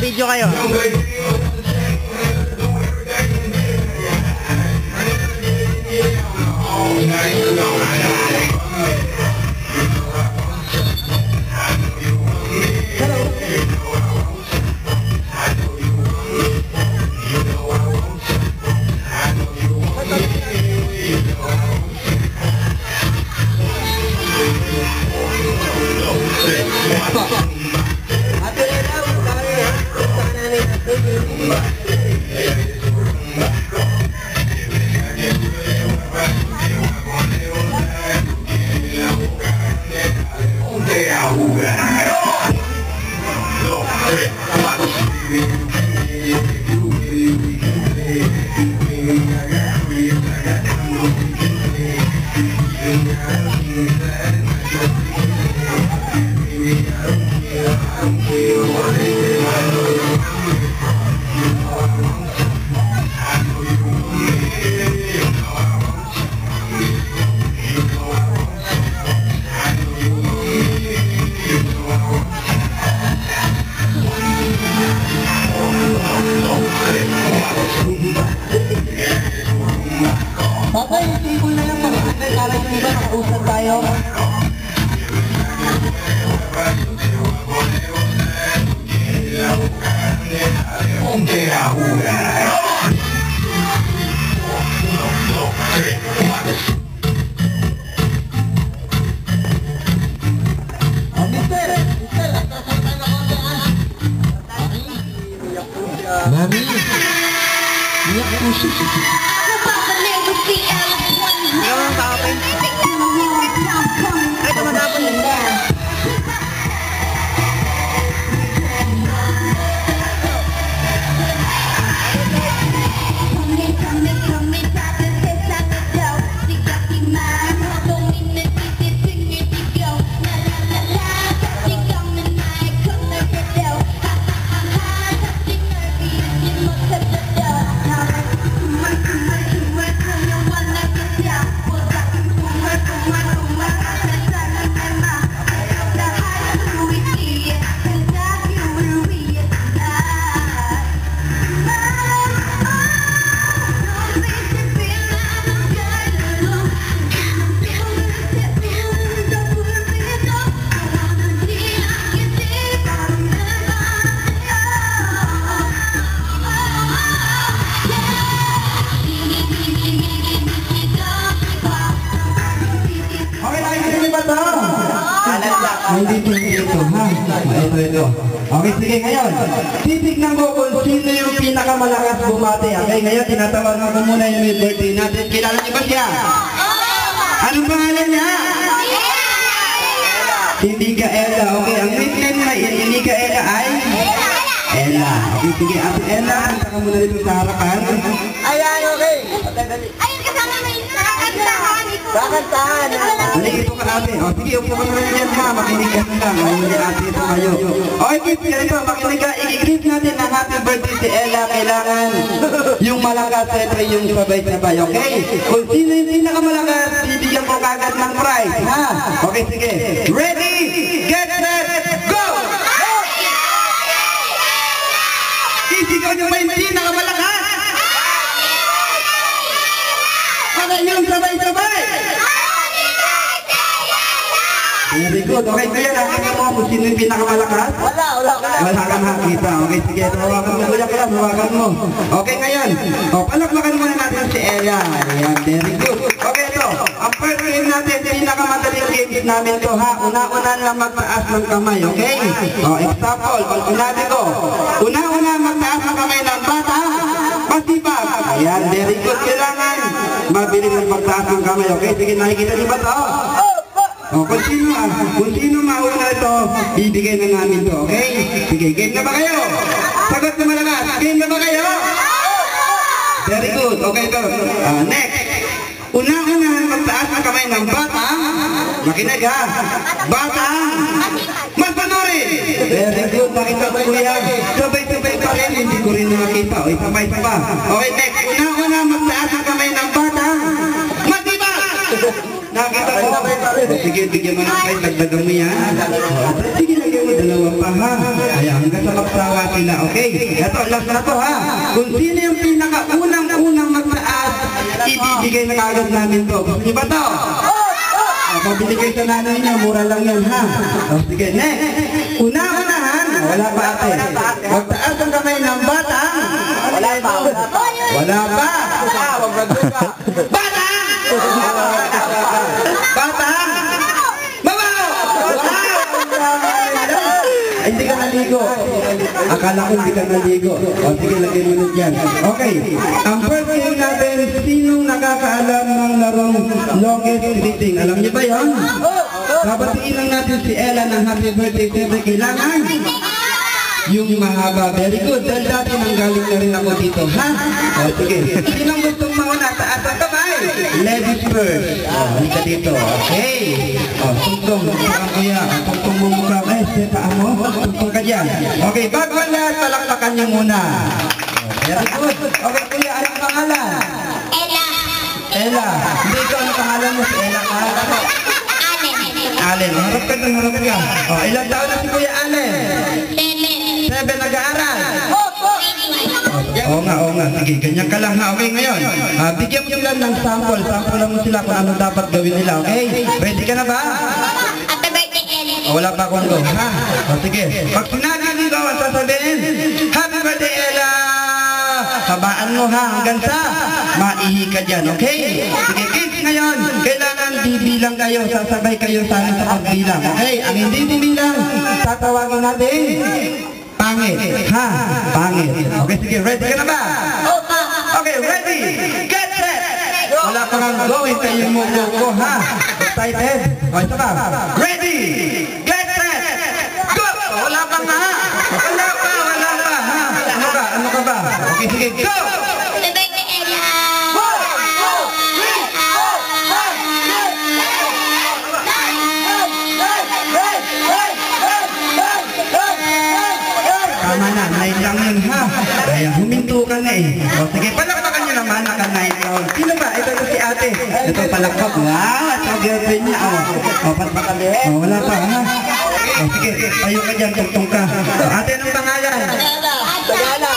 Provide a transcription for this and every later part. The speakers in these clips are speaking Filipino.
Video kayo. Bakay, table na lang mag-usap. Kala nyo iba, nakausap tayo. Mami, iyak po siya. Gawang kapin. Ay, tumatapon din ba? Ito, ha? Ito. Okay, sige, ngayon. Titignan ko kung sino yung pinakamalakas bumati. Okay, ngayon, tinatawagan ko muna yung birthday natin. Kilala niyo ba siya? Anong pangalan niya? Hindi ka Ella. Okay, ang nickname na hindi ka Ella ay? Ella. Okay, sige, Ate Ella, punta ka muna dito sa harapan. Ayan, okay. Ayun, kasama mo yung kakantahan. Kakantahan. Balik ito ka, ate. O, sige, upo ka naman yan, ha. Makinig ka lang. Ayun ni ate ito kayo. Okay, kids, ganito. Makinig ka. I-greet natin na happy birthday si Ella. Kailangan yung malakas, siyempre yung sabay-sabay. Okay? Kung sino yung pinakamalakas, bibigyan ko kagad ng prize, ha? Okay, sige. Ready, get set, go! Isigaw nyo ba yung pinakamalakas? Okay, yung sabay-sabay. Very good. Okay, kaya nakita mo kung sino yung pinakamalakas? Wala Wala kang nakita. Okay, sige. Hawakan mo. Kuya ka, hawakan mo. Okay, ngayon. O, palakpakan muna natin si Ella. Ayan, very good. Okay, ito. Ang first game natin, pinakamadaling games namin to, ha? Una-una lang magtaas ng kamay, okay? O, example, pag unabi ko. Una-una magtaas ng kamay ng bata. Pasibag. Ayan, very good. Kailangan mabilis ang magtaas ng kamay, okay? Sige, nakikita niyo ba ito? O, kung sino mauna ito, bibigay na namin ito, okay? Sige, game na ba kayo? Sagot na malakas. Game na ba kayo? Very good. Okay, ito. Next. Una-unahan magtaas ang kamay ng batang, makinig ha, batang, magpanuri. Very good, nakita ko kuya. Sabay-sabay pa rin, hindi ko rin nakita. O, sabay pa. Okay, next. Una-unahan magtaas ang kamay ng batang, matibak. Nakita ko. Sige, bigyan mo ng kayo, dagdagan mo yan. Sige, lagyan mo dalawa pa ha. Kaya hanggang sa magsawa sila, okay? Ito, last na to ha. Kung sino yung pinaka-unang magtaas, ibibigay na kagad namin to. Gusto niyo ba to? Pabili kayo sa nanay niya, mura lang yan ha. O, sige, next. Una-unahan, wala pa ate. Magtaas ang kamay ng bata. Wala pa. Wala pa. Bata! Bata! Mabaho! Hindi ka naligo. Akala ko hindi ka naligo. O sige, lagyan mo na dyan. Okay. Ang first game natin, sinong nakakaalam ng larong longest greeting? Alam niyo ba yun? Babatiin lang natin si Ella ng happy birthday. Siyempre, kailangan yung mahaba. Very good. Dahil dati nanggaling na rin ako dito. Ha? O sige. Sinong gustong mauna? Taas ang kamay. Ladies first. O, halika dito. Okay. O, tungtong. Tungtong kuya. Tungtong mo mukha. Eh, seta mo. Tungtong ka dyan. Okay, bago ang lahat, palakpakan niyo muna. Very good. Okay, kuya, anong pangalan? Ella. Ella. Hindi ikaw, anong pangalan mo? Si Ella ka? Allen. Harap ka ng harap ka. O, ilang taon na si Kuya Allen? 7 nag-aaral. Oo nga. Sige, ganyan ka lang ha. Okay, ngayon. Bigyan mo lang ng sample. Sample lang mo sila kung ano dapat gawin nila. Okay? Ready ka na ba? Happy birthday, Ella. O, wala pa akong go. Ha? O, sige. Pag sinabi ng go, ang sasabihin, Happy birthday, Ella! Habaan mo ha, hanggang sa maihi ka dyan. Okay? Sige, kids, ngayon, kailangan bibilang kayo. Sasabay kayo sa akin sa pagbilang. Okay? Ang hindi bibilang, tatawagin natin pangit. Ha? Pangit. Okay, sige. Ready ka na ba? Okay, ready. Get set. Wala pa kang gawin kayo mo go, ha? Excited? Okay, isa pa. Ready. Get set. Go! Wala pa nga, ha? Wala pa, ha? Ano ka ba? Okay, sige. Go! Happy birthday, Ella. Tama na, 9 lang yun ha. Kaya huminto ka na eh. O sige, palakpakan nyo naman, naka 9 round. Sino ba? Ito si ate. Ito palakpak. Wow, ito girlfriend niya. O, patpakan din. O, wala pa ha. O sige, tayo ka dyan, tugtong ka. O, ate, anong pangalan? Tagala.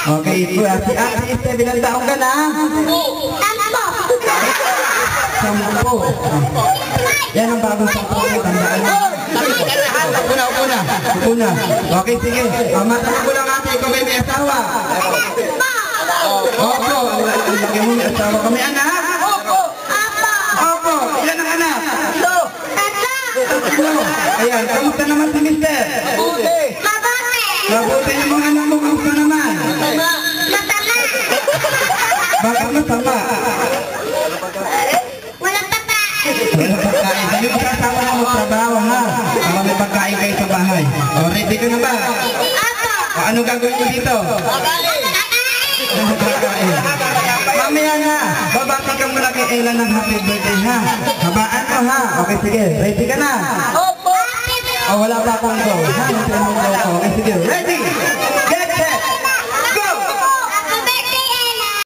Okay, si ate Esther, bilang taong ka na? 10. Yan ang bagong sampo niya, tandaan mo. Una. Okay, sige. Matanong ko lang ate, ikaw may asawa? Opo. Lagi mo may asawa ka. May anak? Opo. Ilan ang anak? 3. Ayan, kamusta naman si mister? Mabuti yung mga anak mo, kamusta naman? Bakit masama? Walang pagkain. Walang pagkain. Sabi mo kasama mo magtrabaho ha. May pagkain kayo sa bahay. O, ready ka na ba? O, ano gagawin mo dito? Pagkain. Mamaya na. Babati ka muna kay Ella ng happy birthday ha. Habaan mo ha. Okay, sige. Ready ka na? O, wala pa akong go. Ha?